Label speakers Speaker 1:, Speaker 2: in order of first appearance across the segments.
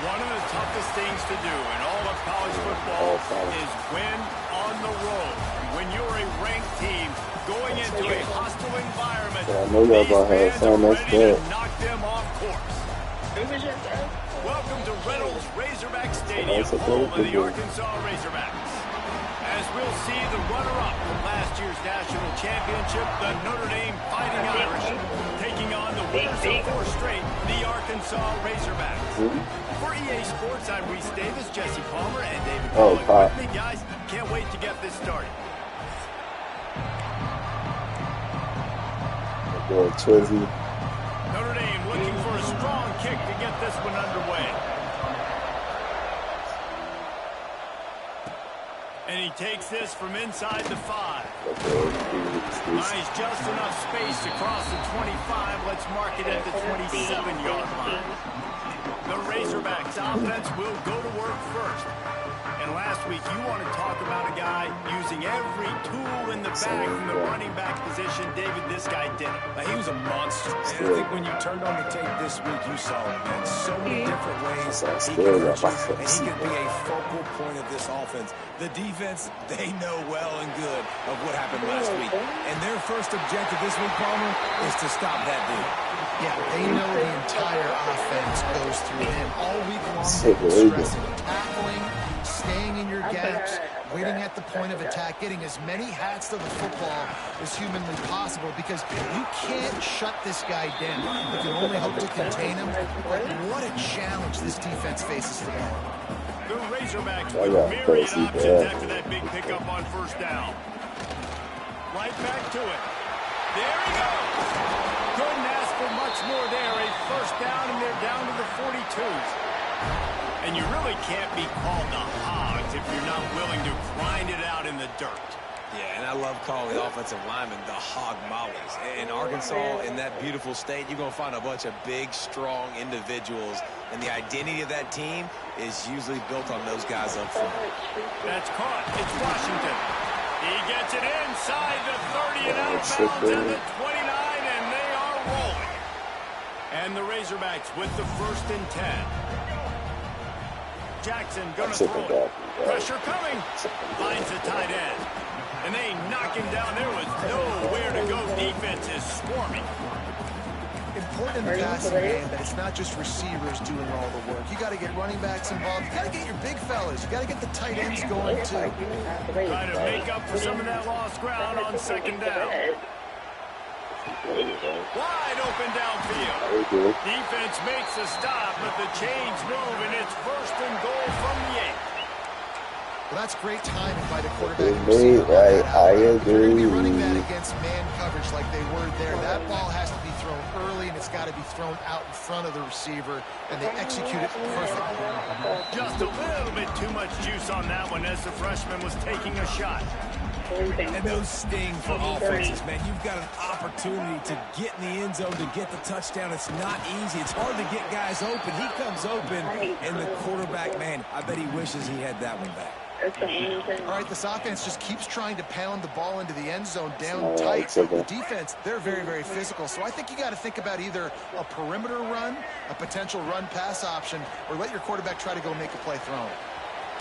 Speaker 1: One of the toughest things to do in all of college football is win on the road. When you're a ranked team going into a hostile environment, these fans are ready to knock them off course. Welcome to Reynolds Razorback Stadium, home of the Arkansas Razorbacks. As we'll see the runner-up from last year's national championship, the Notre Dame Fighting Irish, taking on the winners of 4 straight, the Arkansas Razorbacks. For EA Sports, I'm Reese Davis, Jesse Palmer, and David Pollack with me. Guys, can't wait to get this started. Notre Dame looking for a strong kick to get this one underway. And he takes this from inside the 5. Buys just enough space across the 25. Let's mark it at the 27-yard line. The Razorbacks offense will go to work first. And last week, you want to talk about a guy using every tool in the bag from the running back position. David, this guy did it.
Speaker 2: He was a monster. And I think when you turned on the tape this week, you saw him in so many different ways. He can reach, and he can be a focal point of this offense. The defense, they know well and good of what happened last week. And their first objective this week, Palmer, is to stop that dude.
Speaker 3: Yeah, they know the entire offense goes through him all week long. Stressing, tackling, staying in your gaps, waiting at the point of attack, getting as many hats to the football as humanly possible, because you can't shut this guy down. You can only hope to contain him. But what a challenge this defense faces today.
Speaker 1: The Razorbacks with myriad options after that big pickup on first down. Right back to it. There he goes. Couldn't ask for much more there. A first down, and they're down to the 42s. And you really can't be called the Hogs if you're not willing to grind it out in the dirt.
Speaker 2: Yeah, and I love calling the offensive linemen the hog mollies. In Arkansas, in that beautiful state, you're going to find a bunch of big, strong individuals. And the identity of that team is usually built on those guys up front.
Speaker 1: That's caught. It's Washington. He gets it inside the 30 and out of bounds at the 29, and they are rolling. And the Razorbacks with the 1st and 10. Jackson gonna throw it. Pressure coming. Finds the tight end. And they knock him down. There was nowhere to go. Defense is swarming.
Speaker 3: Important in the passing game that it's not just receivers doing all the work. You got to get running backs involved. You got to get your big fellas. You got to get the tight ends going too.
Speaker 1: Try to make up for some of that lost ground on 2nd down. Wide open downfield. Defense makes a stop, but the chains move, and it's 1st and goal from the 8.
Speaker 3: Well, that's great timing by the quarterback and receiver.
Speaker 4: I agree.
Speaker 3: If you're going to be running that against man coverage like they were there, that ball has to be thrown early, and it's got to be thrown out in front of the receiver, and they execute it perfectly.
Speaker 1: Just a little bit too much juice on that one as the freshman was taking a shot.
Speaker 2: And those sting for offenses, man. You've got an opportunity to get in the end zone, to get the touchdown. It's not easy. It's hard to get guys open. He comes open, and the quarterback, man, I bet he wishes he had that one back.
Speaker 3: All right, this offense just keeps trying to pound the ball into the end zone down tight. The defense, they're very, very physical. So I think you got to think about either a perimeter run, a potential run-pass option, or let your quarterback try to go make a play throwing.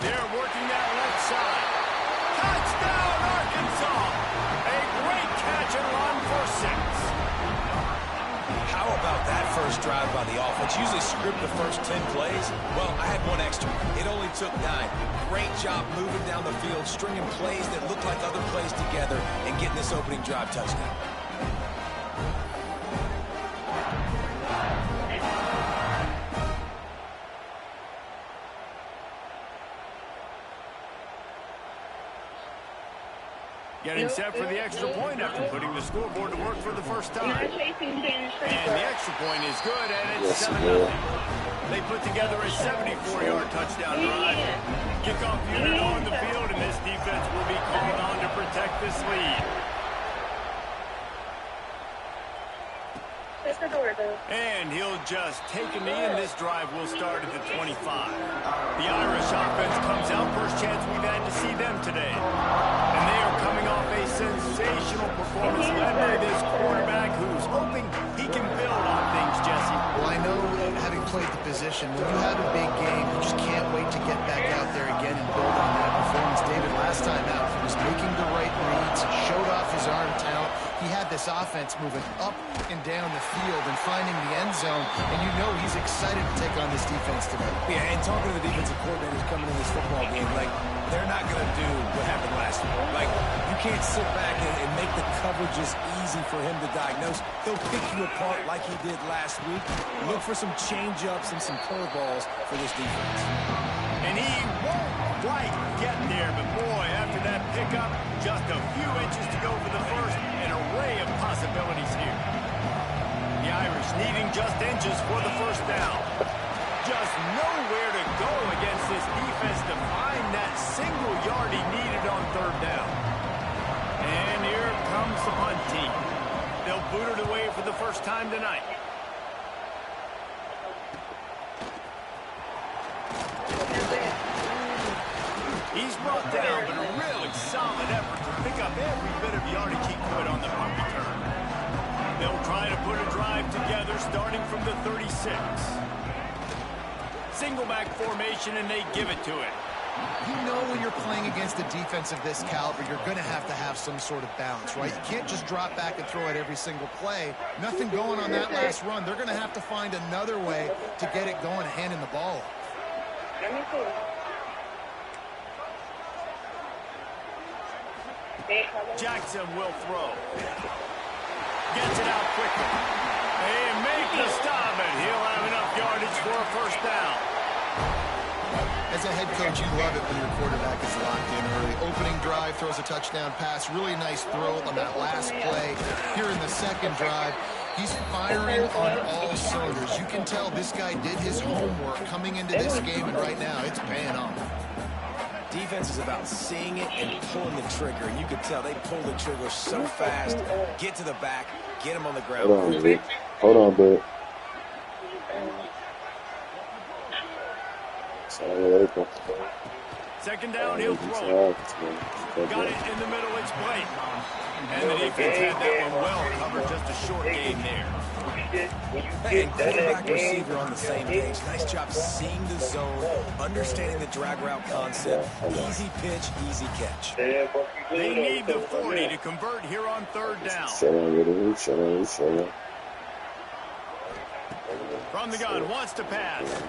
Speaker 1: They're working that left side. Touchdown, Arkansas! A great catch and run for 6.
Speaker 2: How about that first drive by the offense? Usually script the first 10 plays. Well, I had one extra. It only took 9. Great job moving down the field, stringing plays that look like other plays together, and getting this opening drive touchdown.
Speaker 1: Getting set for the extra point after putting the scoreboard to work for the first time. And the extra point is good, and it's 7-0. They put together a 74-yard touchdown drive. Kickoff unit on the field, and this defense will be called on to protect this lead. And he'll just take a knee, and this drive will start at the 25. The Irish offense comes out. First chance we've had to see them today. And they are coming off a sensational performance led by this quarterback who's hoping he can build on things, Jesse.
Speaker 3: Well, I know having played the position position. When you have a big game, you just can't wait to get back out there again and build on that performance. David, last time out, he was making the right reads, showed off his arm talent. He had this offense moving up and down the field and finding the end zone, and you know he's excited to take on this defense today.
Speaker 2: Yeah, and talking to the defensive coordinators coming in this football game, like, they're not going to do what happened last week. Like, you can't sit back and make the coverages easy for him to diagnose. He'll pick you apart like he did last week. Look for some change-ups and some curveballs for this defense.
Speaker 1: And he won't quite get there, but boy, after that pickup, just a few inches to go for the first. An array of possibilities here. The Irish needing just inches for the first down. Just nowhere to go against this defense to find that single yard he needed on third down. And here comes the punt team. They'll boot it away for the first time tonight. He's brought down, but a really solid effort to pick up every bit of yardage he could on the punt return. They'll try to put a drive together starting from the 36. Single back formation, and they give it to it.
Speaker 3: You know when you're playing against a defense of this caliber, you're going to have some sort of balance, right? You can't just drop back and throw it every single play. Nothing going on that last run. They're going to have to find another way to get it going, handing the ball off.
Speaker 1: Jackson will throw. Gets it out quickly. They make the stop, and he'll have enough yardage for a first down.
Speaker 3: As a head coach, you love it when your quarterback is locked in early. Opening drive, throws a touchdown pass. Really nice throw on that last play. Here in the second drive, he's firing on all cylinders. You can tell this guy did his homework coming into this game, and right now it's paying off.
Speaker 2: Defense is about seeing it and pulling the trigger, and you can tell they pull the trigger so fast. Get to the back, get him on the ground.
Speaker 4: Hold on, bud.
Speaker 1: Second down, he'll throw it. Got it in the middle, it's Blake. And the defense had that one well covered, just a short game there.
Speaker 2: Hey, quarterback receiver on the same page. Nice job seeing the zone, understanding the drag route concept. Easy pitch, easy catch.
Speaker 1: They need the 40 to convert here on third down. From the gun, wants to pass.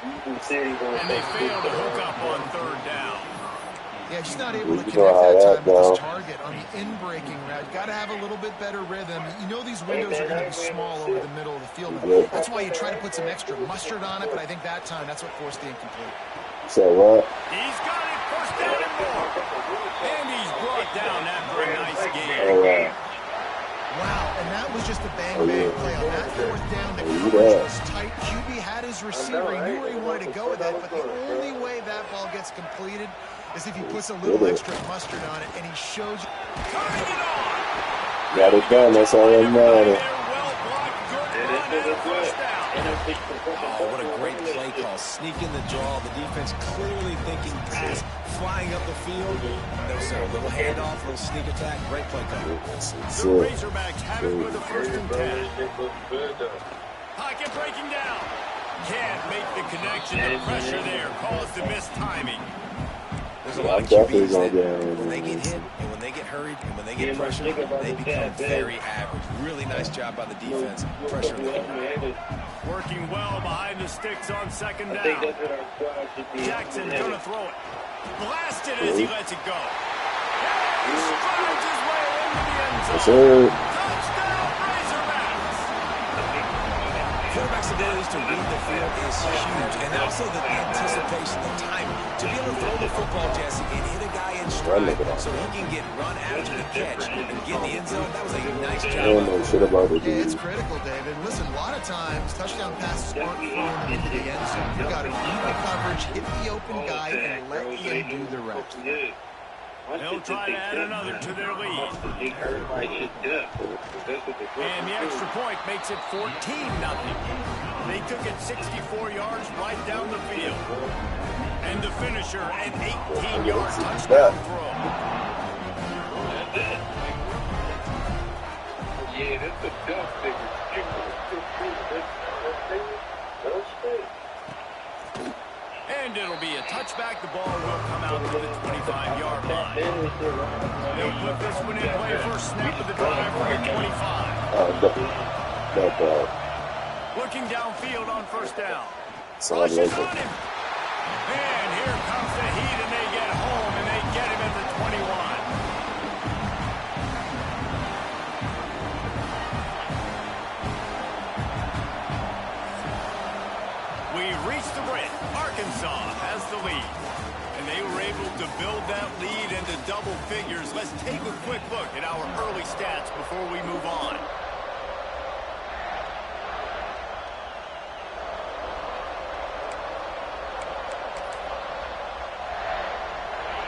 Speaker 1: And they fail to hook up on third down.
Speaker 3: Yeah, just not able to connect that time with his target on the in-breaking route. Got to have a little bit better rhythm. You know these windows are going to be small over the middle of the field. That's why you try to put some extra mustard on it, but I think that time that's what forced the incomplete.
Speaker 4: So what?
Speaker 1: He's got it, first down and more. And he's brought down after a nice game.
Speaker 4: All right.
Speaker 3: Wow, and that was just a bang-bang play. On that fourth down, the coverage was tight. QB had his receiver. He knew where he wanted to go with that, but the only way that ball gets completed is if he puts a little extra mustard on it, and he shows you.
Speaker 1: Turning it on.
Speaker 4: Got it done. That's all that matters.
Speaker 1: Well blocked, good run, and a first down.
Speaker 2: Oh, what a great play call. Sneak in the draw. The defense clearly thinking pass, flying up the field. No, sir. A little handoff, a little sneak attack. Great play call.
Speaker 1: The Razorbacks have it with a 1st and 10. Pocket breaking down. Can't make the connection. The pressure there caused the missed timing.
Speaker 2: There's a lot of QBs that when they get hit and when they get hurried and when they get pressured, they become very average. Really nice job by the defense. Pressure the quarterback.
Speaker 1: Working well behind the sticks on second down. Jackson's going to throw it. Blasted as he lets it go. And he strides his way into the end zone. Touchdown, Razorbacks!
Speaker 2: Quarterback's abilities to read the field is huge, and also the anticipation, the timing. To be able to throw the football, Jesse, and hit a guy in stride so he can get run after the catch and get in the end zone, that was a nice job.
Speaker 3: Yeah, it's critical, David. Listen, a lot of times, touchdown passes aren't thrown into the end zone. You've got to read the coverage, hit the open guy, and let him do the rest.
Speaker 1: They'll try to add another to their lead. And the extra point makes it 14-0. They took it 64 yards right down the field. And the finisher, an 18-yard touchdown throw. be a touchback. The ball will come out to the 25-yard line. They'll put this one in play first snap of the drive from the 25. Looking downfield on first down. Rushes on him. And here comes the heat, and they get home, and they get him at the 21. We reached the break. Arkansas has the lead. And they were able to build that lead into double figures. Let's take a quick look at our early stats before we move on.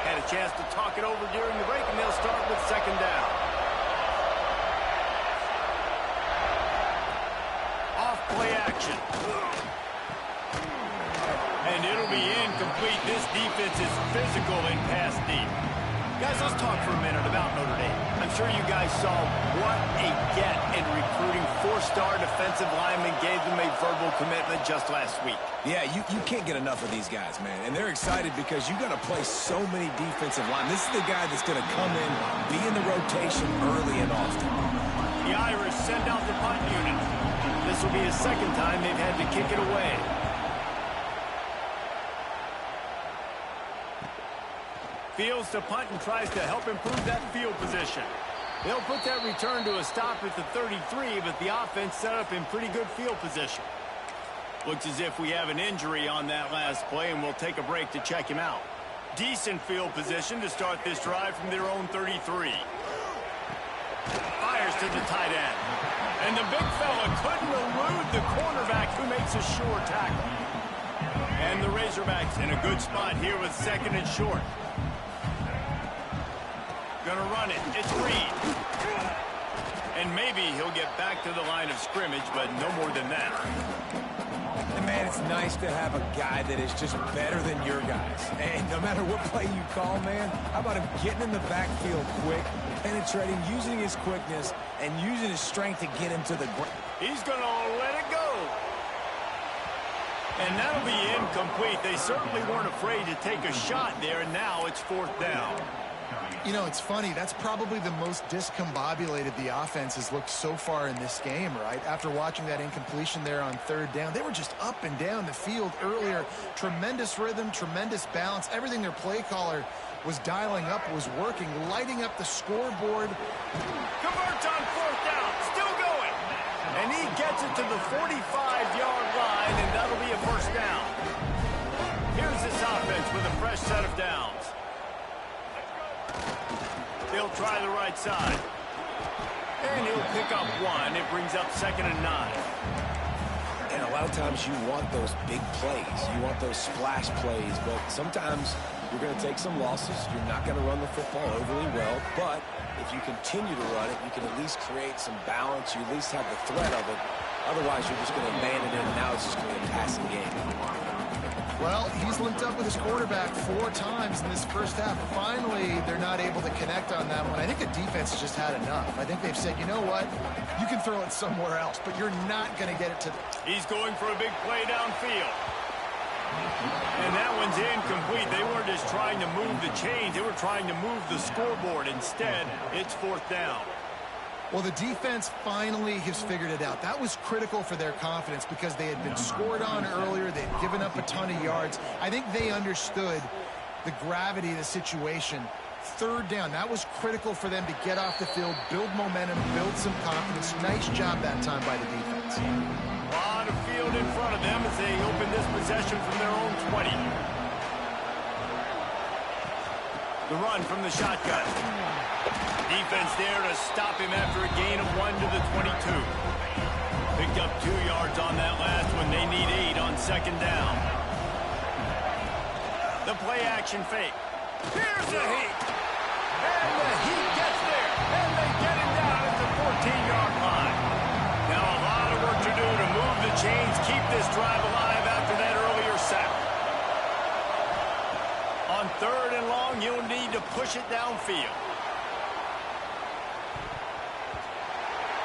Speaker 1: Had a chance to talk it over during the break, and they'll start with second down. Off play action. And it'll be incomplete. This defense is physical and pass deep. Guys, let's talk for a minute about Notre Dame. I'm sure you guys saw what a get in recruiting. Four-star defensive linemen gave them a verbal commitment just last week.
Speaker 2: Yeah, you can't get enough of these guys, man. And they're excited because you got to play so many defensive linemen. This is the guy that's going to come in, be in the rotation early and often.
Speaker 1: The Irish send out the punt unit. This will be the second time they've had to kick it away. Fields to punt and tries to help improve that field position. They'll put that return to a stop at the 33, but the offense set up in pretty good field position. Looks as if we have an injury on that last play, and we'll take a break to check him out. Decent field position to start this drive from their own 33. Fires to the tight end. And the big fella couldn't elude the cornerback who makes a sure tackle. And the Razorbacks in a good spot here with second and short. Gonna run it. It's Reed. And maybe he'll get back to the line of scrimmage, but no more than that.
Speaker 2: And man, it's nice to have a guy that is just better than your guys. Hey, no matter what play you call, man, how about him getting in the backfield quick, penetrating, using his quickness, and using his strength to get him to the ground.
Speaker 1: He's gonna let it go. And that'll be incomplete. They certainly weren't afraid to take a shot there, and now it's fourth down.
Speaker 3: You know, it's funny. That's probably the most discombobulated the offense has looked so far in this game, right? After watching that incompletion there on third down, they were just up and down the field earlier. Tremendous rhythm, tremendous balance. Everything their play caller was dialing up was working, lighting up the scoreboard.
Speaker 1: Converts on fourth down. Still going. And he gets it to the 45-yard line, and that'll be a first down. Here's this offense with a fresh set of downs. He'll try the right side. And he'll pick up one. It brings up 2nd and 9.
Speaker 2: And a lot of times you want those big plays. You want those splash plays. But sometimes you're going to take some losses. You're not going to run the football overly well. But if you continue to run it, you can at least create some balance. You at least have the threat of it. Otherwise, you're just going to abandon it, and now it's just going to be a passing game.
Speaker 3: Well, he's linked up with his quarterback 4 times in this first half. Finally, they're not able to connect on that one. I think the defense has just had enough. I think they've said, you know what? You can throw it somewhere else, but you're not going to get it to...
Speaker 1: He's going for a big play downfield. And that one's incomplete. They weren't just trying to move the chains. They were trying to move the scoreboard. Instead, it's fourth down.
Speaker 3: Well, the defense finally has figured it out. That was critical for their confidence because they had been scored on earlier. They'd given up a ton of yards. I think they understood the gravity of the situation. Third down, that was critical for them to get off the field, build momentum, build some confidence. Nice job that time by the defense.
Speaker 1: A lot of field in front of them as they open this possession from their own 20. The run from the shotgun. Defense there to stop him after a gain of 1 to the 22. Picked up 2 yards on that last one. They need 8 on second down. The play action fake. Here's the heat. And the heat gets there. And they get him down at the 14-yard line. Now a lot of work to do to move the chains, keep this drive alive after that earlier sack. On third and long, you'll need to push it downfield.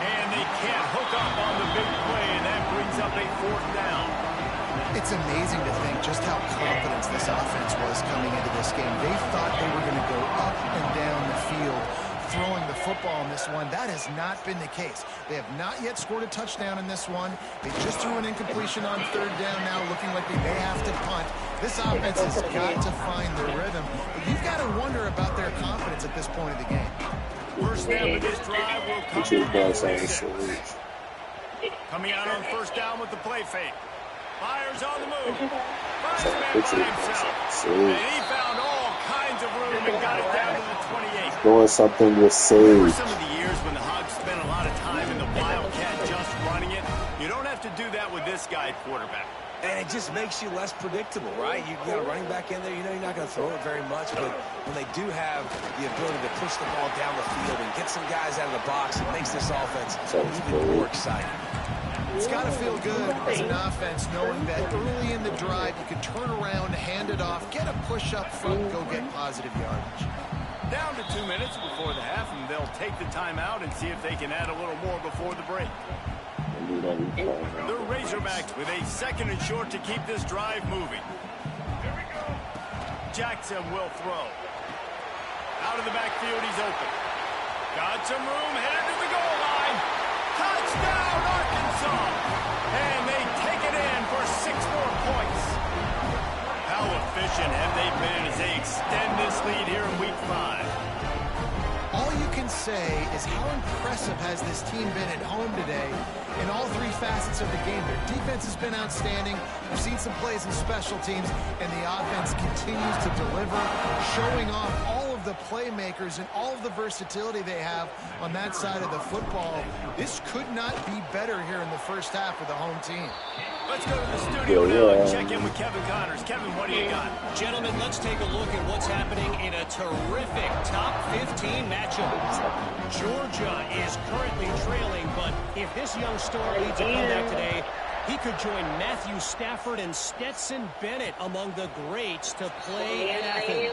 Speaker 1: And they can't hook up on the big play, and that brings up a fourth down.
Speaker 3: It's amazing to think just how confident this offense was coming into this game. They thought they were going to go up and down the field throwing the football in this one. That has not been the case. They have not yet scored a touchdown in this one. They just threw an incompletion on third down now, looking like they may have to punt. This offense has got to find their rhythm. But you've got to wonder about their confidence at this point of the game.
Speaker 1: First snap of this drive will come from coming out on first down with the play fake. Fires on the move. Fires man by himself. And he found all kinds of room and got it down to the 28.
Speaker 4: Doing something with Sage.
Speaker 1: Remember some of the years when the Hogs spent a lot of time in the Wildcat just running it? You don't have to do that with this guy at quarterback.
Speaker 2: And it just makes you less predictable, right? You got a running back in there, you know you're not going to throw it very much, but when they do have the ability to push the ball down the field and get some guys out of the box, it makes this offense even more exciting.
Speaker 3: It's got to feel good as an offense knowing that early in the drive you can turn around, hand it off, get a push up front, go get positive yardage.
Speaker 1: Down to 2 minutes before the half, and they'll take the timeout and see if they can add a little more before the break. The Razorbacks with a 2nd and short to keep this drive moving. Jackson will throw. Out of the backfield, he's open. Got some room, headed to the goal line. Touchdown, Arkansas! And they take it in for 6 more points. How efficient have they been as they extend this lead here in Week 5?
Speaker 3: All you can say is how impressive has this team been at home today in all 3 facets of the game. Their defense has been outstanding. We've seen some plays in special teams, and the offense continues to deliver, showing off all of the playmakers and all of the versatility they have on that side of the football. This could not be better here in the first half for the home team.
Speaker 1: Let's go to the studio now and check in with Kevin Connors. Kevin, what do you got?
Speaker 5: Gentlemen, let's take a look at what's happening in a terrific top 15 matchup. Georgia is currently trailing, but if this young star leads a comeback today, he could join Matthew Stafford and Stetson Bennett among the greats to play at Athens.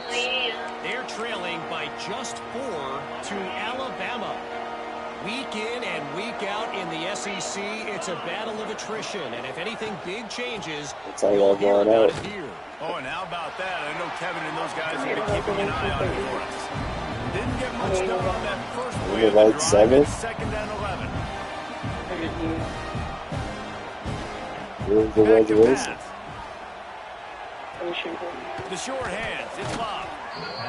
Speaker 5: They're trailing by just 4 to Alabama. Week in and week out in the SEC, it's a battle of attrition, and if anything big changes, you'll hear about it here.
Speaker 1: Oh, and how about that? I know Kevin and those guys have been keeping an eye on it for us. Didn't get much done on that first play of the drive at 2nd and 11.
Speaker 4: Here's the reservation.
Speaker 1: The short hands, it's lob.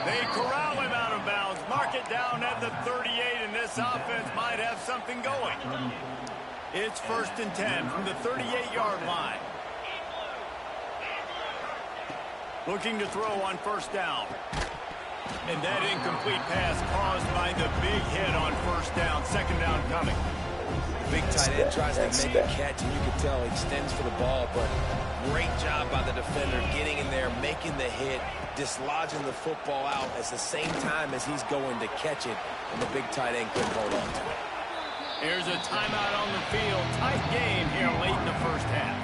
Speaker 1: They corral him out of bounds, mark it down at the 38, and this offense might have something going. It's 1st and 10 from the 38-yard line. Looking to throw on 1st down. And that incomplete pass caused by the big hit on 1st down. 2nd down coming.
Speaker 2: Big tight end tries to make a catch, and you can tell he extends for the ball, but great job by the defender getting in there, making the hit, dislodging the football out at the same time as he's going to catch it, and the big tight end couldn't hold on to it.
Speaker 1: Here's a timeout on the field. Tight game here late in the first half.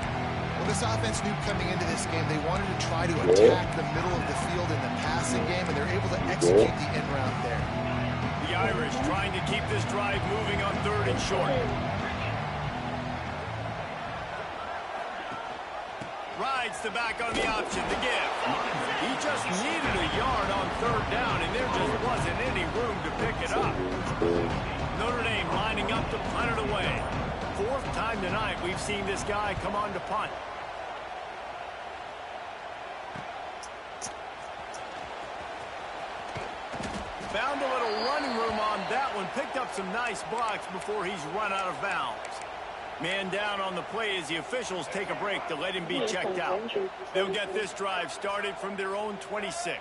Speaker 3: Well, this offense knew coming into this game they wanted to try to attack the middle of the field in the passing game, and they're able to execute the end route there.
Speaker 1: The Irish trying to keep this drive moving on 3rd and short. Rides the back on the option, the give. He just needed a yard on 3rd down, and there just wasn't any room to pick it up. Notre Dame lining up to punt it away. 4th time tonight we've seen this guy come on to punt. Found a little running room on that one. Picked up some nice blocks before he's run out of bounds. Man down on the play as the officials take a break to let him be checked out. They'll get this drive started from their own 26.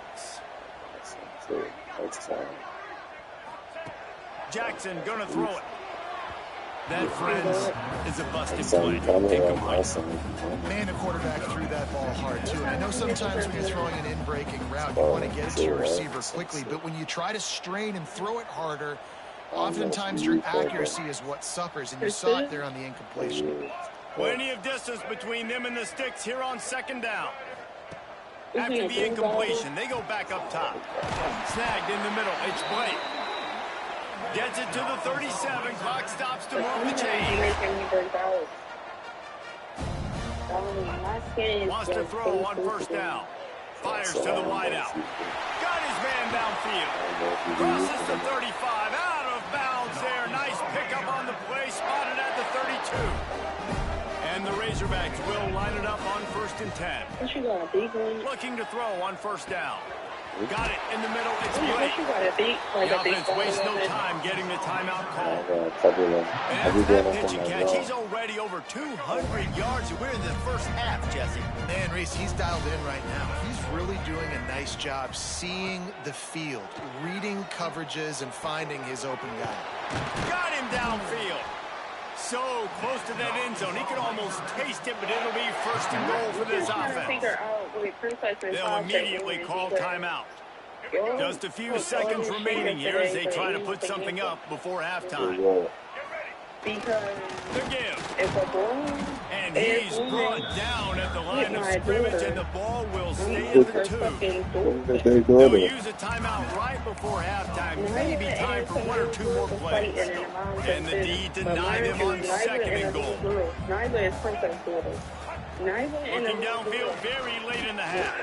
Speaker 1: Jackson gonna throw it. That, friends, is a busted play.
Speaker 3: Man, the quarterback threw that ball hard, too. And I know sometimes when you're throwing an in-breaking route, you want to get it to your receiver quickly. But when you try to strain and throw it harder, oftentimes your accuracy is what suffers, and you saw it there on the incompletion.
Speaker 1: Plenty of distance between them and the sticks here on 2nd down. After the incompletion, they go back up top. Snagged in the middle, it's Blake. Gets it to the 37, clock stops to move the chain. Wants to throw on first down. Fires to the wideout. Got his man downfield. Crosses the 35. Out of bounds there. Nice pickup on the play. Spotted at the 32. And the Razorbacks will line it up on 1st and 10. Looking to throw on first down. Got it in the middle. It's late. The offense wastes no time getting the timeout call. And after that pitch and catch, he's already over 200 yards. We're in the first half, Jesse.
Speaker 3: Man, Reese, he's dialed in right now. He's really doing a nice job seeing the field, reading coverages, and finding his open guy.
Speaker 1: Got him downfield. So close to that end zone. He could almost taste it, but it'll be 1st and goal for this offense. They'll immediately call timeout. Just a few seconds remaining here as they try to put something up before halftime. The give. And he's brought down at the line of scrimmage, and the ball will stay at the 2. They'll use a timeout right before halftime. Maybe time for 1 or 2 more plays. And the D denied them on 2nd and goal. Looking downfield very late in the half.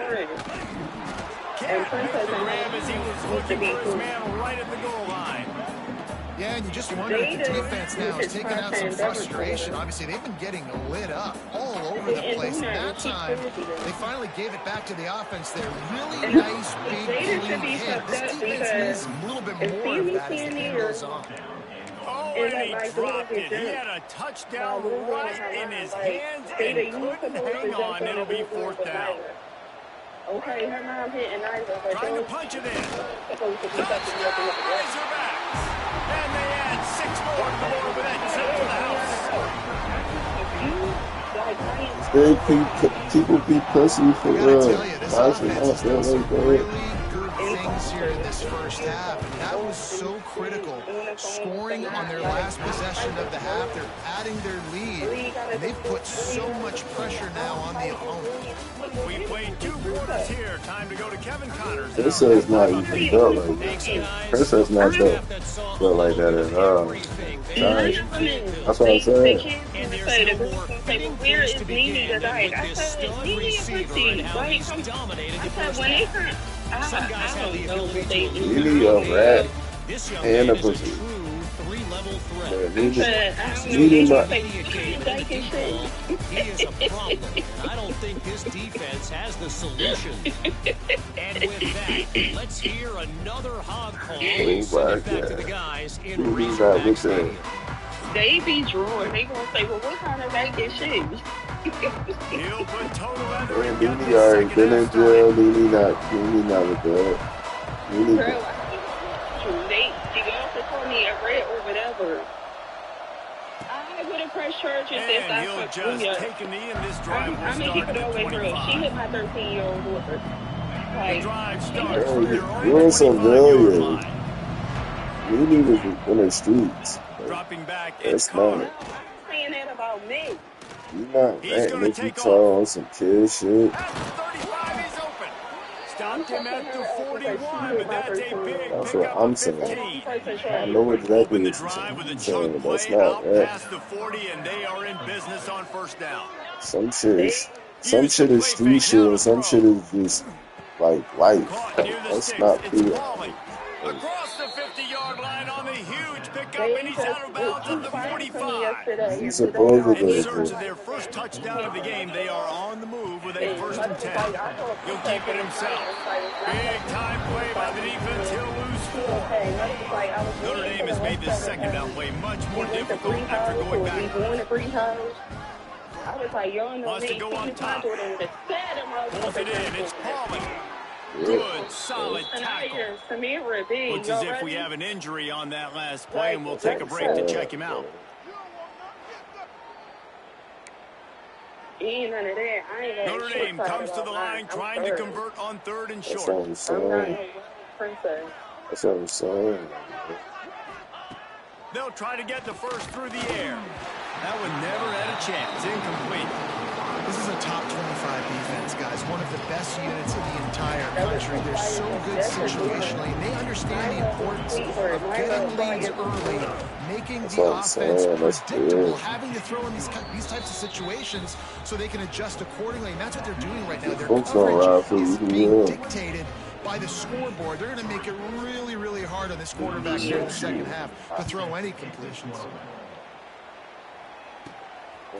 Speaker 1: Can't make the grab as he was looking for his man right at the goal line.
Speaker 3: Yeah, and you just wonder if the defense now is taking out some frustration. Obviously, they've been getting lit up all over the place. And that time, they finally gave it back to the offense there. Really nice, big, clean hit. This defense needs a little bit more of that as the game goes on.
Speaker 1: Oh, and he dropped it. He had a touchdown right in his hands and couldn't hang on. It'll be 4th down.
Speaker 6: Okay, her mom hitting
Speaker 1: trying to punch it in. Touchdown, Razorbacks. And they add 6 more to the board with that tip to the house.
Speaker 4: People be pussy for real.
Speaker 3: Things here in this first half, and that was so critical. Scoring on their last possession of the half, they're adding their lead, and they've put so much pressure now on the opponent.
Speaker 1: We played 2 quarters here. Time to go to Kevin Connors.
Speaker 4: This is not even built like that. This is not built like that at all. That's what I said.
Speaker 6: Where is Nene tonight? I said, Nene a pussy. Like, I said, when they come, I don't know what they do.
Speaker 4: You need a rat and a pussy.
Speaker 5: He is a problem, and I don't think this defense has the solution. And with that, let's hear another hog call. Send it back to the guys in Razorback Stadium.
Speaker 6: They be drawing. They gonna say, well, what kind of bag is shoes?
Speaker 1: He'll put total leather in
Speaker 4: Nene already been in jail. Nene not with that.
Speaker 6: Girl, they also told me a red or whatever. I would have pressed charges if I
Speaker 1: he'll just take a knee in this drive.
Speaker 6: I mean, keep it always real. She hit my 13-year-old daughter.
Speaker 1: The drive starts from their own
Speaker 4: You're in
Speaker 1: 25-yard line.
Speaker 4: Nene was in the streets.
Speaker 1: Dropping back,
Speaker 4: That's
Speaker 1: it's Connor.
Speaker 6: Saying that about me.
Speaker 4: You not that make you tall on some kid shit.
Speaker 1: At the 35, he's open. Stopped him at the 41, but that's a big
Speaker 4: That's
Speaker 1: pickup
Speaker 4: what I'm
Speaker 1: of 15.
Speaker 4: saying. I know exactly
Speaker 1: Open the
Speaker 4: what you're
Speaker 1: drive with a
Speaker 4: saying,
Speaker 1: chunk
Speaker 4: but that's
Speaker 1: play
Speaker 4: not
Speaker 1: out
Speaker 4: that.
Speaker 1: past the 40, and they are in business on 1st down.
Speaker 4: Some shit is street shit, and some shit is just like life. That's not cool.
Speaker 1: Across the 50-yard line on the huge pickup, and he's out of bounds at the 45.
Speaker 4: He's supposedly.
Speaker 1: In search of their first touchdown of the game, they are on the move with a 1st and 10. He'll keep it himself. Big time play by the defense. He'll lose 4. Notre Dame has made this 2nd down play much more difficult after going back. Wants to go on top. Pulls it in. It's Pauling. Good, solid tackle. Looks as if we have an injury on that last play, and we'll take a break to check him out. Notre Dame comes to the line trying to convert on 3rd and short.
Speaker 4: That's what I'm saying.
Speaker 1: They'll try to get the first through the air. That one never had a chance. Incomplete.
Speaker 3: This is a top 25 defense, guys. One of the best units in the entire country. They're so good situationally, and they understand the importance of getting leads early, making the offense predictable, having to throw in these types of situations so they can adjust accordingly. And that's what they're doing right now. Their coverage is being dictated by the scoreboard. They're going to make it really, really hard on this quarterback here in the second half to throw any completions.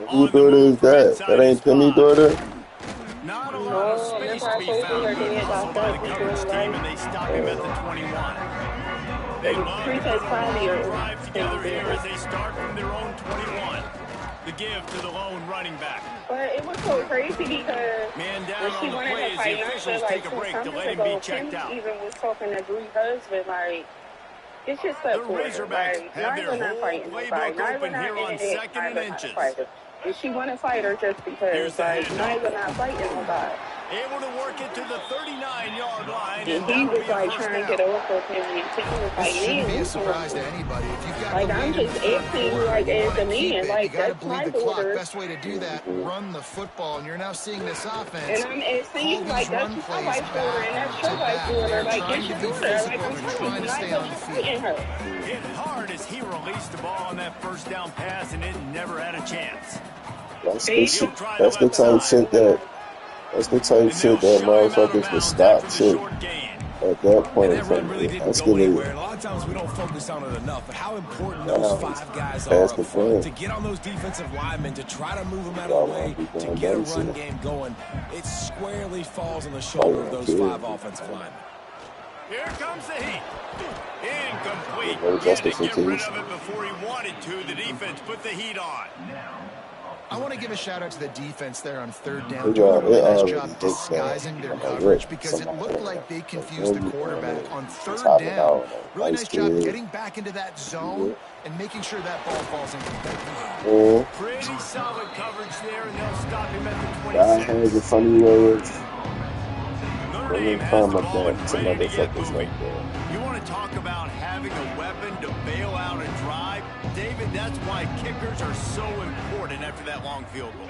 Speaker 4: Who daughter is that? That ain't Penny daughter?
Speaker 1: Not a lot of space to be found. Good hustle by the coverage team, and they stop him at the 21. They love to drive together here as they start from their own 21. The give to the lone running back.
Speaker 6: But it was so crazy because
Speaker 1: Man down
Speaker 6: when she
Speaker 1: on the
Speaker 6: wanted
Speaker 1: plays,
Speaker 6: to
Speaker 1: the
Speaker 6: fight
Speaker 1: officials
Speaker 6: Nasha,
Speaker 1: take
Speaker 6: like
Speaker 1: a break to
Speaker 6: 2
Speaker 1: let him
Speaker 6: summers
Speaker 1: be
Speaker 6: ago,
Speaker 1: checked
Speaker 6: Kim
Speaker 1: out.
Speaker 6: even was talking to Dree husband, like, it's just
Speaker 1: The
Speaker 6: up for her.
Speaker 1: Razorbacks
Speaker 6: Like,
Speaker 1: have their
Speaker 6: Nyla not
Speaker 1: whole
Speaker 6: fighting nobody.
Speaker 1: playbook open
Speaker 6: Nyla not
Speaker 1: here on
Speaker 6: internet.
Speaker 1: second and
Speaker 6: Nyla not a
Speaker 1: inches.
Speaker 6: fighter. If she want to fight her just
Speaker 1: Here's
Speaker 6: because,
Speaker 1: the
Speaker 6: like,
Speaker 1: handoff.
Speaker 6: Nyla not fighting nobody.
Speaker 1: Able to work it to the 39-yard line,
Speaker 6: And
Speaker 1: and
Speaker 6: he
Speaker 1: that'll
Speaker 6: was
Speaker 1: be a
Speaker 6: like
Speaker 1: first
Speaker 6: trying
Speaker 1: down.
Speaker 6: to get over him, and Tim was
Speaker 3: This
Speaker 6: like,
Speaker 3: shouldn't be
Speaker 6: man,
Speaker 3: a surprise to anybody. If you've got
Speaker 6: like,
Speaker 3: the
Speaker 6: I'm
Speaker 3: lead in the
Speaker 6: just
Speaker 3: third
Speaker 6: asking you,
Speaker 3: quarter,
Speaker 6: like,
Speaker 3: you
Speaker 6: as
Speaker 3: want
Speaker 6: a
Speaker 3: to keep
Speaker 6: man,
Speaker 3: it. You
Speaker 6: like,
Speaker 3: got to
Speaker 6: that's
Speaker 3: bleed
Speaker 6: my
Speaker 3: the clock.
Speaker 6: daughter.
Speaker 3: Best way to do that, run the football. And you're now seeing this offense
Speaker 6: And I'm asking you,
Speaker 3: call
Speaker 6: like,
Speaker 3: these
Speaker 6: that's
Speaker 3: run
Speaker 6: my
Speaker 3: plays
Speaker 6: wife's daughter, and
Speaker 3: back
Speaker 6: that's
Speaker 3: to
Speaker 6: your wife's
Speaker 3: back.
Speaker 6: daughter.
Speaker 3: They're
Speaker 6: Like,
Speaker 3: trying
Speaker 6: it's
Speaker 3: to
Speaker 6: your
Speaker 3: be
Speaker 6: daughter. Like,
Speaker 3: physical,
Speaker 6: I'm
Speaker 3: and they're
Speaker 6: telling
Speaker 3: trying
Speaker 6: you,
Speaker 3: to stay
Speaker 6: Nyla's
Speaker 3: on the
Speaker 6: not
Speaker 3: field.
Speaker 6: fighting her.
Speaker 1: Hit hard as he released the ball on that first down pass, and it never had a chance.
Speaker 4: That's
Speaker 6: See?
Speaker 1: He'll
Speaker 4: the
Speaker 1: try the
Speaker 4: that's the
Speaker 1: left
Speaker 4: type
Speaker 1: side.
Speaker 4: shit that that's the type
Speaker 1: And they'll
Speaker 4: shit that
Speaker 1: shove him out of
Speaker 4: motherfuckers would
Speaker 1: bounds
Speaker 4: stop
Speaker 1: after the
Speaker 4: shit
Speaker 1: short gain.
Speaker 4: at that
Speaker 2: And
Speaker 4: point
Speaker 2: that run
Speaker 4: from
Speaker 2: really didn't go anywhere. And a lot of times we don't focus on it enough. But how important those 5 guys are
Speaker 4: Pass
Speaker 2: up
Speaker 4: the
Speaker 2: front
Speaker 4: play.
Speaker 2: to get on those defensive linemen, to try to move them out
Speaker 4: Y'all
Speaker 2: of the
Speaker 4: wanna
Speaker 2: way,
Speaker 4: be
Speaker 2: to
Speaker 4: going
Speaker 2: get a
Speaker 4: dumb
Speaker 2: run
Speaker 4: shit.
Speaker 2: game going. It squarely falls on the shoulder of those 5 offensive linemen.
Speaker 1: Here comes the heat. Incomplete.
Speaker 4: No
Speaker 1: He had to get rid
Speaker 4: justification.
Speaker 1: of it before he wanted to. The defense put the heat on.
Speaker 3: I want to give a shout out to the defense there on third down,
Speaker 4: They
Speaker 3: doing a
Speaker 4: got
Speaker 3: really
Speaker 4: it
Speaker 3: nice
Speaker 4: already
Speaker 3: job
Speaker 4: hit
Speaker 3: disguising their
Speaker 4: on a
Speaker 3: coverage
Speaker 4: rip.
Speaker 3: because it looked like they confused the quarterback on third
Speaker 4: Topping
Speaker 3: down.
Speaker 4: out.
Speaker 3: Really
Speaker 4: Nice
Speaker 3: nice job
Speaker 4: kid.
Speaker 3: getting back into that zone and making sure that ball falls incomplete.
Speaker 4: Yeah.
Speaker 1: Pretty solid coverage there, and they'll stop him at the
Speaker 4: God
Speaker 1: 26.
Speaker 4: has a funny way of
Speaker 1: Notre
Speaker 4: bringing
Speaker 1: Dame has the
Speaker 4: karma
Speaker 1: ball and
Speaker 4: back to
Speaker 1: ready to get
Speaker 4: motherfuckers
Speaker 1: moving.
Speaker 4: like that.
Speaker 1: You want to talk about having a weapon to bail out a drive? David, that's why kickers are so important after that long field goal.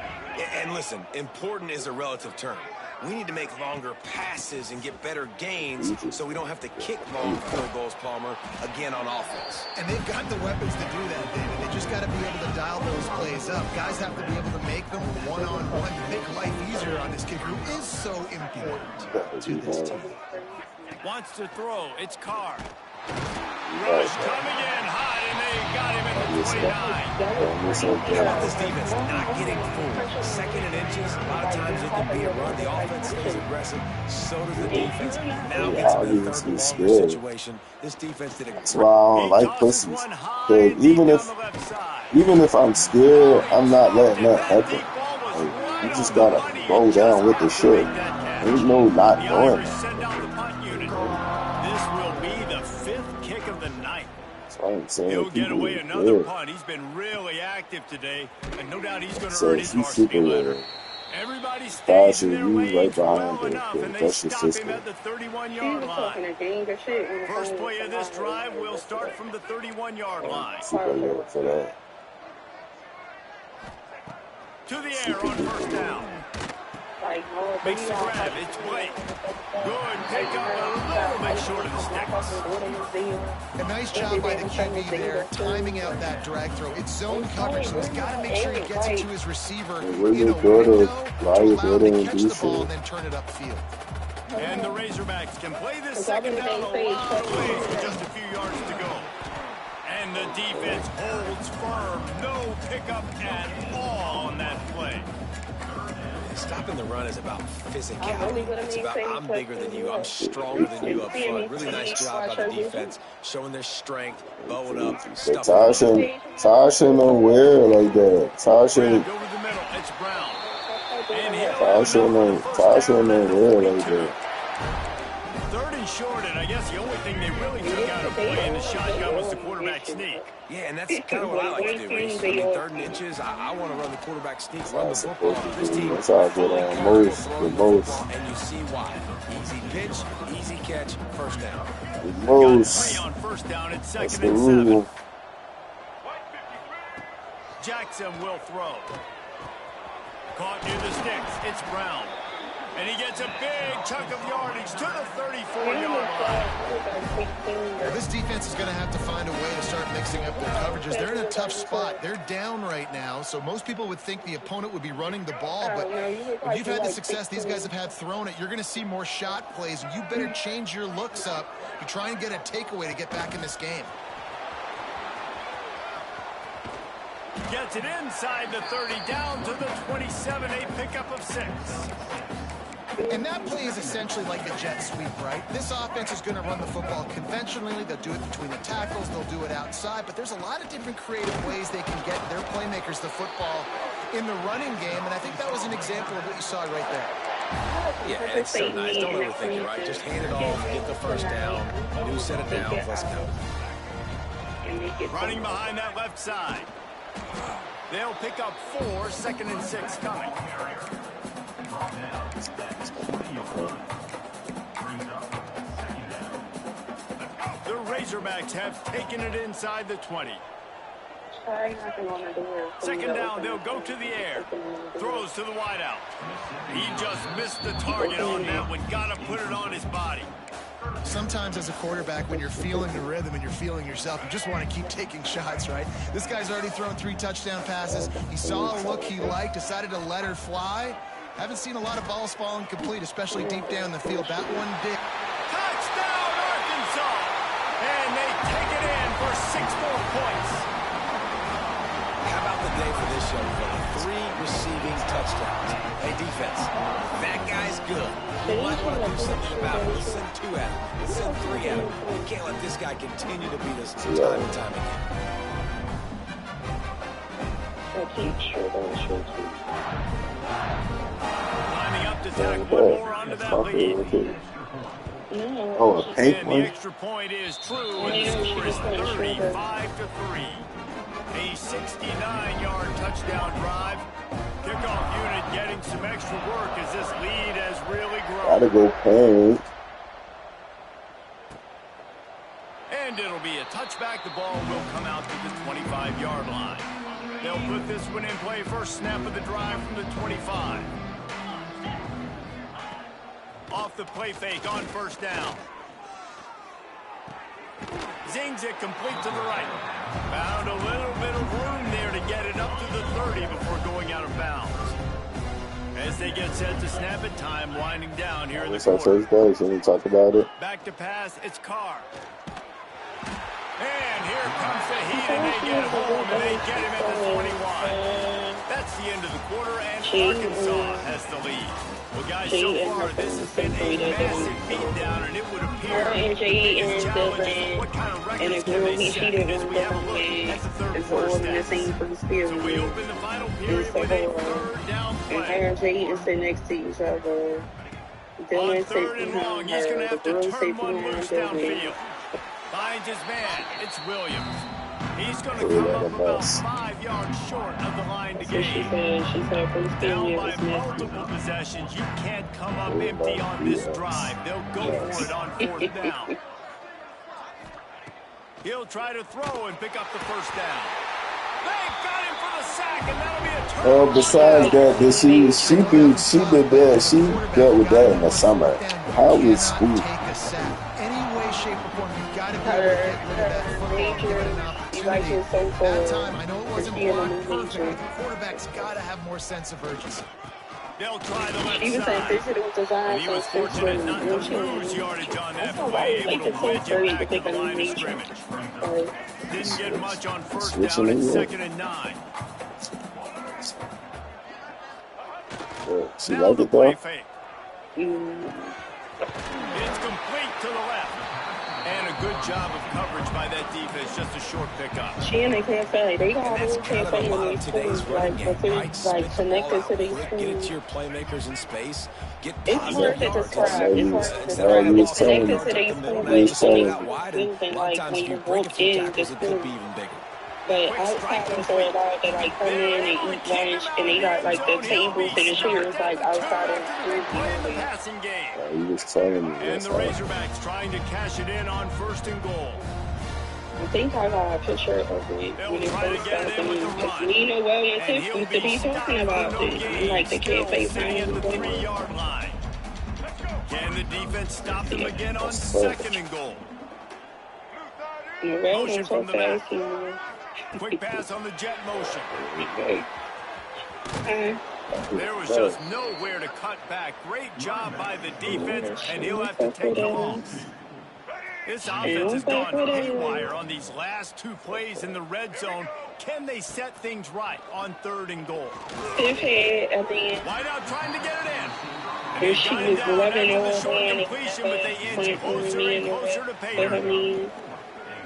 Speaker 2: And listen, important is a relative term. We need to make longer passes and get better gains so we don't have to kick long field goals, Palmer, again on offense.
Speaker 3: And they've got the weapons to do that, David. They just got to be able to dial those plays up. Guys have to be able to make them one-on-one to make life easier on this kicker, who is so important to this team.
Speaker 1: Wants to throw. It's Carr. Rush coming in hot, and they got him at the 29.
Speaker 2: How about this defense not getting fooled? Second and inches, a lot of times it can be a run. The offense stays aggressive. So does the defense. Now gets in the third and longer situation. This defense did a
Speaker 4: That's why I don't like pussies. Because even if I'm scared, I'm not letting that happen. Like, you just gotta go down with the shit. Ain't no not doing it.
Speaker 1: This will be the 5th kick of the night.
Speaker 4: That's why I'm saying
Speaker 1: He'll get away another
Speaker 4: good.
Speaker 1: punt. He's been really active today, and no doubt he's going to
Speaker 4: So
Speaker 1: earn his
Speaker 4: he's
Speaker 1: varsity
Speaker 4: super
Speaker 1: letter.
Speaker 4: good.
Speaker 1: Everybody stays in their
Speaker 4: He's right
Speaker 1: lanes
Speaker 4: behind
Speaker 1: well
Speaker 4: him,
Speaker 1: enough,
Speaker 4: but
Speaker 1: and they
Speaker 4: that's the
Speaker 1: stop him
Speaker 4: system.
Speaker 1: at the
Speaker 6: She
Speaker 1: 31-yard
Speaker 6: was talking
Speaker 1: line.
Speaker 6: a gang of shit. when the
Speaker 1: First
Speaker 6: phone
Speaker 1: play
Speaker 6: was
Speaker 1: of this
Speaker 6: going on.
Speaker 1: drive will start from the 31-yard line.
Speaker 4: Super good for that.
Speaker 1: To the air on first down.
Speaker 6: Like, oh,
Speaker 1: Makes the
Speaker 6: we all
Speaker 1: grab.
Speaker 6: fight.
Speaker 1: It's Blake. Good pick up a little bit short of the sticks.
Speaker 3: A nice job by the QB there, timing out that drag throw. It's zone coverage, so he's got to make sure he gets it to his receiver in a window to allow him to catch the ball and then turn it upfield.
Speaker 1: And the Razorbacks can play this second down a lot of ways with just a few yards to go. And the defense holds firm. No pickup at all on that play.
Speaker 2: Stopping the run is about physicality. It's about I'm bigger than you, I'm stronger than you up front. Really nice job by the defense, showing their strength, bowing up, stuffing.
Speaker 4: Tasha don't wear like that. Tasha
Speaker 1: Over the middle, it's Brown. And
Speaker 4: don't wear like that.
Speaker 1: Third and short, and I guess the only thing they really took out of play in the shotgun was the quarterback sneak.
Speaker 2: Yeah, and that's kind of what I like to do, Reese. I mean, 3rd and inches, I want to run the quarterback sneak, run the football. This team
Speaker 4: That's how I get on most.
Speaker 2: and you see why. Easy pitch, easy catch, first down.
Speaker 1: Got 3 on first down, it's
Speaker 4: That's
Speaker 1: 2nd
Speaker 4: the
Speaker 1: and
Speaker 4: rule.
Speaker 1: 7. Jackson will throw. Caught near the sticks. It's Brown. And he gets a big chunk of yardage to the 34-yard line.
Speaker 3: Well, this defense is going to have to find a way to start mixing up their coverages. They're in a tough spot. They're down right now, so most people would think the opponent would be running the ball, but when you've had the success these guys have had throwing it, you're going to see more shot plays, and you better change your looks up to try and get a takeaway to get back in this game.
Speaker 1: Gets it inside the 30, down to the 27, a pickup of 6.
Speaker 3: And that play is essentially like the jet sweep, right? This offense is going to run the football conventionally. They'll do it between the tackles. They'll do it outside. But there's a lot of different creative ways they can get their playmakers the football in the running game. And I think that was an example of what you saw right there.
Speaker 2: Yeah, and it's so nice. Don't overthink it, right? Just hand it off, get the first down. New set of downs. Let's go.
Speaker 1: Running behind that left side. They'll pick up 4, 2nd and 6 coming. The Razorbacks have taken it inside the 20. Second down, they'll go to the air. Throws to the wideout. He just missed the target on that one. Got to put it on his body.
Speaker 3: Sometimes as a quarterback, when you're feeling the rhythm and you're feeling yourself, you just want to keep taking shots, right? This guy's already thrown 3 touchdown passes. He saw a look he liked, decided to let her fly. Haven't seen a lot of balls falling complete, especially deep down the field. That one did.
Speaker 1: Touchdown, Arkansas! And they take it in for 6 more points.
Speaker 2: How about the day for this young fella? 3 receiving touchdowns. Hey, defense, that guy's good. You might want to do something about it. Let's send 2 at him. Let's send 3 at him. We can't let this guy continue to beat us time and time again.
Speaker 1: Lining up to tack one more onto that lead.
Speaker 4: Oh, a pink
Speaker 1: And
Speaker 4: one?
Speaker 1: the extra point is true, and the score is 35-3. A 69-yard touchdown drive. Kickoff unit getting some extra work as this lead has really grown.
Speaker 4: Gotta go pink.
Speaker 1: And it'll be a touchback. The ball will come out to the 25-yard line. They'll put this one in play. First snap of the drive from the 25. Off the play fake on first down. Zings it complete to the right. Found a little bit of room there to get it up to the 30 before going out of bounds. As they get set to snap it, time winding down here in the quarter.
Speaker 4: First day, so we talk about it.
Speaker 1: Back to pass, it's Carr. And here comes the heat, and they get home, and they get him at the 21. That's the end of the quarter, and Arkansas has the lead. Well, guys, so far, this has been a massive beatdown, and it would appear the biggest challenge is what kind of records can they set. And as we have a look at the third quarter stats. So we open the final period with a third down play.
Speaker 6: And is sitting next to each other.
Speaker 1: On third and long, he's going to have to turn one loose downfield. Finds his man. It's Williams. He's going to come up about 5 yards short of the line to gain. Down by multiple possessions. You can't come up empty on this drive. They'll go for it on 4th down. He'll try to throw and pick up the first down. They've got him for the sack, and that'll be a turnover.
Speaker 4: Besides that, she did that. She dealt with that in the summer. How is school?
Speaker 3: Any way, shape, or form, you've got to be able to get rid of that football, give it an opportunity. That time, I know it wasn't blocked perfect, but the quarterback's got to have more sense of urgency.
Speaker 1: They'll try the left side. And he was fortunate not to lose yardage on that play, able to wedge it back to the line of scrimmage. Didn't get much on first down and 2nd and 9.
Speaker 4: She
Speaker 1: Now
Speaker 4: liked
Speaker 1: the
Speaker 4: it
Speaker 1: play
Speaker 4: though.
Speaker 1: fake. It's complete to the left. And a good job of coverage by that defense, just a short pickup.
Speaker 6: They can't say. They got
Speaker 2: That's
Speaker 6: who
Speaker 2: kind
Speaker 6: can't
Speaker 2: of a
Speaker 6: say
Speaker 2: lot
Speaker 6: when
Speaker 2: of
Speaker 6: they
Speaker 2: today's
Speaker 6: schools,
Speaker 2: running
Speaker 6: like,
Speaker 2: game,
Speaker 6: but
Speaker 2: right?
Speaker 6: it's
Speaker 2: Spit
Speaker 6: like
Speaker 2: the ball
Speaker 6: connected
Speaker 2: out
Speaker 6: to these
Speaker 2: quick, get it to
Speaker 6: schools.
Speaker 2: your playmakers in space, get
Speaker 6: It's
Speaker 2: positive
Speaker 6: hard to
Speaker 2: yards.
Speaker 6: describe. It's hard to
Speaker 2: Instead of
Speaker 6: describe.
Speaker 2: running
Speaker 6: It's
Speaker 2: off the middle,
Speaker 6: connected to
Speaker 2: tuck
Speaker 6: these
Speaker 2: the middle,
Speaker 6: schools.
Speaker 2: now you just
Speaker 6: But
Speaker 2: throw it
Speaker 6: it's
Speaker 2: out wide, and
Speaker 6: anything
Speaker 2: a lot of
Speaker 6: like
Speaker 2: times
Speaker 6: when
Speaker 2: if
Speaker 6: you
Speaker 2: you break a
Speaker 6: walk
Speaker 2: few
Speaker 6: in the
Speaker 2: tackles, it could
Speaker 6: school.
Speaker 2: be even bigger.
Speaker 6: But outside of the like they like come in and eat lunch and they got like the tables and the chairs like outside of the school.
Speaker 1: In the passing game.
Speaker 4: He was telling me
Speaker 1: And
Speaker 4: this.
Speaker 1: the Razorbacks trying to cash it in on 1st and goal.
Speaker 6: I think I got a picture of it when it first happened. You know, well, and Tiff used to be talking about it. Like, the kid FaceTime was going on.
Speaker 1: Can the defense stop them again on 2nd and goal?
Speaker 6: Motion from the back.
Speaker 1: Quick pass on the jet motion.
Speaker 6: Okay.
Speaker 1: There was just nowhere to cut back. Great job by the defense, and he'll have to take the loss. This offense has gone haywire on these last 2 plays in the red zone. Can they set things right on 3rd and goal?
Speaker 6: Wide
Speaker 1: out trying to get it in.
Speaker 6: And she was loving all that.
Speaker 1: But they inch closer and closer to pay her.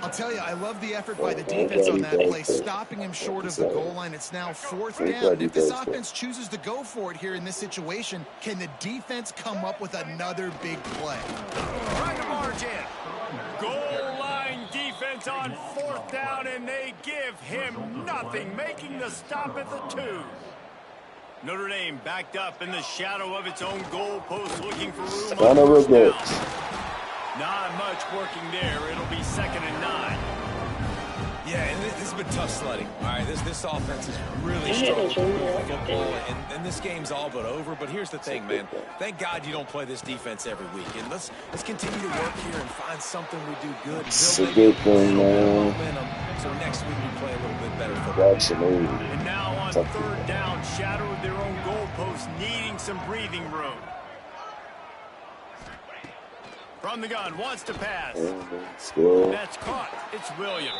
Speaker 3: I'll tell you, I love the effort by the defense on that play, stopping him short of the goal line. It's now 4th down. If this offense chooses to go for it here in this situation, can the defense come up with another big play?
Speaker 1: Trying to march in. Goal line defense on 4th down, and they give him nothing, making the stop at the 2. Notre Dame backed up in the shadow of its own goal post, looking for room on 1st down. Not much working there. It'll be 2nd and 9.
Speaker 2: Yeah, and this has been tough sledding. All right, this offense is really strong football, and this game's all but over. But here's the thing, man. Thank God you don't play this defense every week. And let's continue to work here and find something we do good.
Speaker 4: It's a good thing, man.
Speaker 2: So next week we play a little bit better football.
Speaker 4: Absolutely.
Speaker 1: And now on 3rd down, shadow of their own goalpost, needing some breathing room. From the gun, wants to pass. That's caught. It's Williams.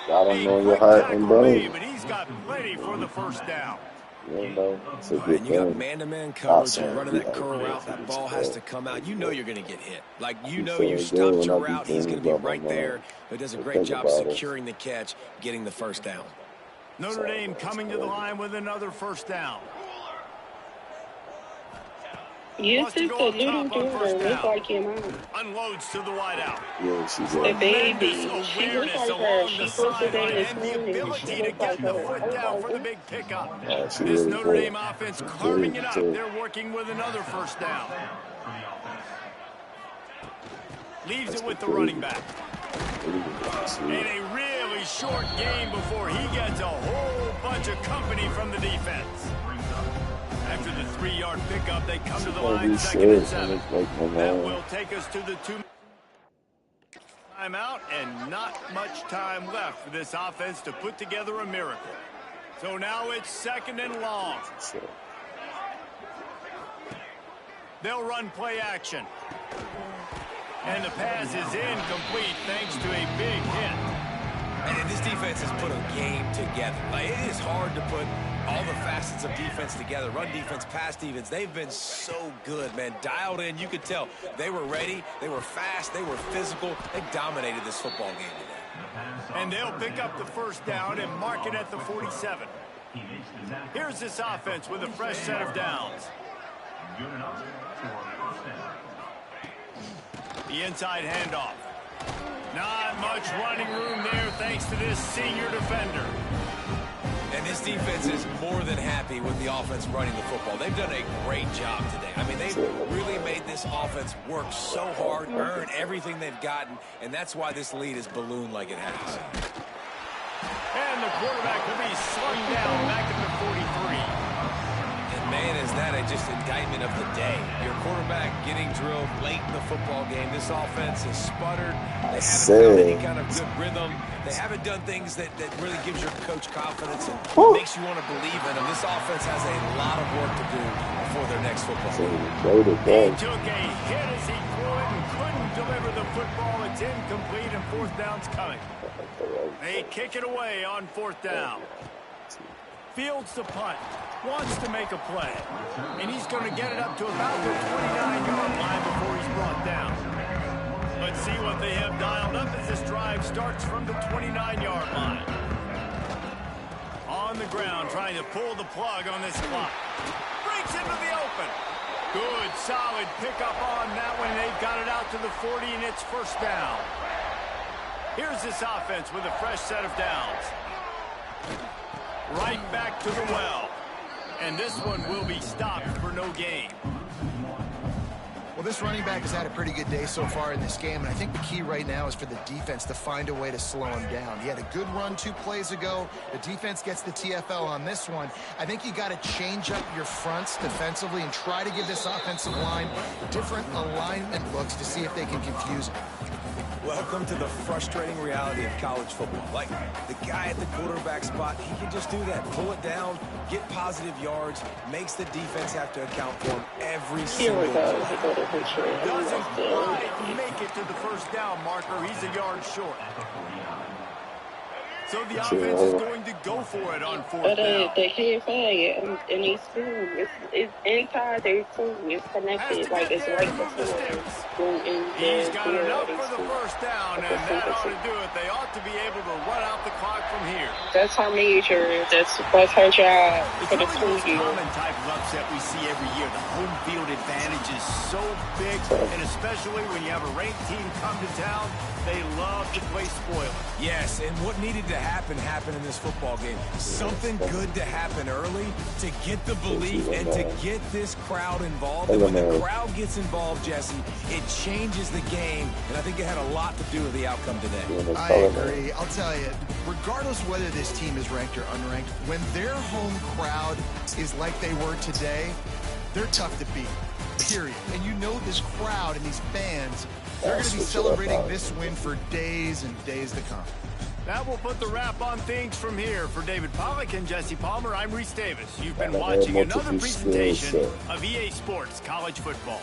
Speaker 4: I don't know your heart and brain.
Speaker 1: But he's got plenty for the 1st down.
Speaker 4: It's a good
Speaker 2: and you got man-to-man coverage. You're running that curl route. That ball has to come out. You know you're going to get hit. Like, you know you stopped your route. He's going to be right there. He does a great job securing the catch, getting the 1st down.
Speaker 1: Notre Dame coming to the line with another 1st down.
Speaker 6: Yes, it's the little daughter. Look like your mom.
Speaker 1: Unloads to the wideout.
Speaker 4: Yeah, she's
Speaker 6: the baby. She looks like her. She's supposed to be in this morning. She looks like her.
Speaker 1: Foot down for the big pickup. This
Speaker 4: really
Speaker 1: Notre Dame offense carving it up. They're working with another 1st down. Leaves it with the running back. In a really short game before he gets a whole bunch of company from the defense. After the 3-yard pickup, they come to the line 2nd and 7. That will take us to the 2 timeout, and not much time left for this offense to put together a miracle. So now it's 2nd and long. They'll run play action. And the pass is incomplete thanks to a big hit.
Speaker 2: And this defense has put a game together. Like, it is hard to put all the facets of defense together. Run defense, pass defense. They've been so good, man. Dialed in. You could tell they were ready. They were fast. They were physical. They dominated this football game today.
Speaker 1: And they'll pick up the 1st down and mark it at the 47. Here's this offense with a fresh set of downs. The inside handoff. Not much running room there thanks to this senior defender.
Speaker 2: And this defense is more than happy with the offense running the football. They've done a great job today. I mean, they've really made this offense work so hard, earn everything they've gotten, and that's why this lead is ballooned like it has.
Speaker 1: And the quarterback will be slung down back at the 43.
Speaker 2: And, man, is that just indictment of the day. Your quarterback getting drilled late in the football game. This offense has sputtered. They haven't found any kind of good rhythm. They haven't done things that really gives your coach confidence and makes you want to believe in them. This offense has a lot of work to do before their next football game.
Speaker 1: He took a hit as he threw it and couldn't deliver the football. It's incomplete and 4th down's coming. They kick it away on 4th down. Fields the punt. Wants to make a play. And he's going to get it up to about the 29-yard line before he's brought down. Let's see what they have dialed up as this drive starts from the 29-yard line. On the ground, trying to pull the plug on this clock. Breaks into the open. Good, solid pickup on that one. They've got it out to the 40, and it's 1st down. Here's this offense with a fresh set of downs. Right back to the well. And this one will be stopped for no gain.
Speaker 3: Well, this running back has had a pretty good day so far in this game, and I think the key right now is for the defense to find a way to slow him down. He had a good run 2 plays ago. The defense gets the TFL on this one. I think you got to change up your fronts defensively and try to give this offensive line different alignment looks to see if they can confuse him.
Speaker 2: Welcome to the frustrating reality of college football. Like, the guy at the quarterback spot, he can just do that. Pull it down, get positive yards, makes the defense have to account for him every single
Speaker 6: Here we go. He
Speaker 2: play.
Speaker 6: go to picture.
Speaker 1: Doesn't quite make it to the first down marker. He's a yard short. So the offense is going to go for it on 4th down.
Speaker 6: They can't flag it, and he's still, it's anytime they two, it's connected, like it's right before.
Speaker 1: He's got enough for the first down, and that ought to do it. They ought to be able to run out the clock from here.
Speaker 6: That's her major. That's her job for the
Speaker 1: It's
Speaker 6: 2
Speaker 1: really the
Speaker 6: years.
Speaker 1: common type of upset we see every year. The home field advantage is so big, and especially when you have a ranked team come to town, they love to play spoiler.
Speaker 2: Yes, and what needed to happen happened in this football game. Something good to happen early to get the belief and to get this crowd involved. And when the crowd gets involved, Jesse, it changes the game, and I think it had a lot to do with the outcome today.
Speaker 3: I agree. I'll tell you, regardless whether this team is ranked or unranked, when their home crowd is like they were today, they're tough to beat, period. And you know this crowd and these fans, they're going to be celebrating this win for days and days to come.
Speaker 1: That will put the wrap on things from here. For David Pollack and Jesse Palmer, I'm Reese Davis. You've been watching another presentation of EA Sports College Football.